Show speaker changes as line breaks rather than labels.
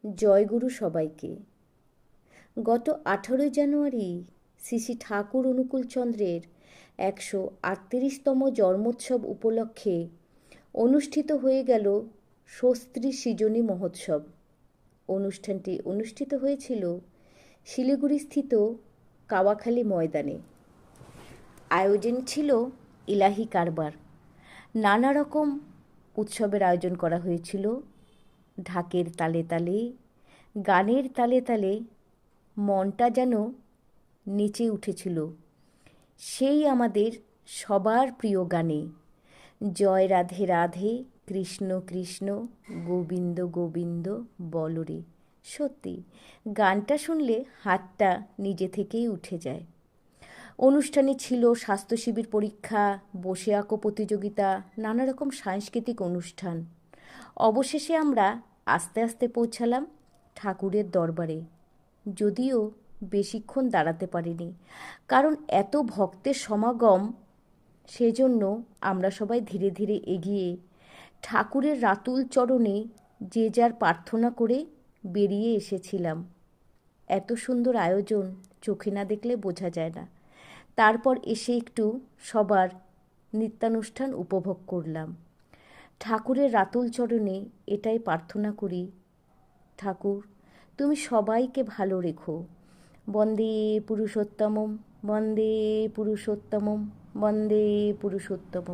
জয়গুরু সবাইকে। গত 18 জানুয়ারি শ্রী শ্রী ঠাকুর অনুকূলচন্দ্রের 138তম জন্মোৎসব উপলক্ষে অনুষ্ঠিত হয়ে গেল স্বস্ত্রী সৃজনী মহোৎসব। অনুষ্ঠানটি অনুষ্ঠিত হয়েছিল শিলিগুড়িস্থিত কাওয়াখালী ময়দানে। আয়োজন ছিল ইলাহি কারবার। নানা রকম উৎসবের আয়োজন করা হয়েছিল। ঢাকের তালে তালে, গানের তালে তালে মনটা যেন নেচে উঠেছিল সেই আমাদের সবার প্রিয় গানে, জয় রাধে রাধে, কৃষ্ণ কৃষ্ণ, গোবিন্দ গোবিন্দ বলরে। সত্যি গানটা শুনলে হাতটা নিজে থেকেই উঠে যায়। অনুষ্ঠানে ছিল স্বাস্থ্য শিবির পরীক্ষা, বসে আঁকো প্রতিযোগিতা, নানা রকম সাংস্কৃতিক অনুষ্ঠান। অবশেষে আমরা আস্তে আস্তে পৌঁছালাম ঠাকুরের দরবারে। যদিও বেশিক্ষণ দাঁড়াতে পারিনি, কারণ এত ভক্তের সমাগম। সেজন্য আমরা সবাই ধীরে ধীরে এগিয়ে ঠাকুরের রাতুল চরণে যে যার প্রার্থনা করে বেরিয়ে এসেছিলাম। এত সুন্দর আয়োজন চোখে না দেখলে বোঝা যায় না। তারপর এসে একটু সবার নৃত্যানুষ্ঠান উপভোগ করলাম। ঠাকুরের রাতুল চরণে এটাই প্রার্থনা করি, ঠাকুর তুমি সবাইকে ভালো রেখো। বন্দে পুরুষোত্তমম, বন্দে পুরুষোত্তমম, বন্দে পুরুষোত্তমম।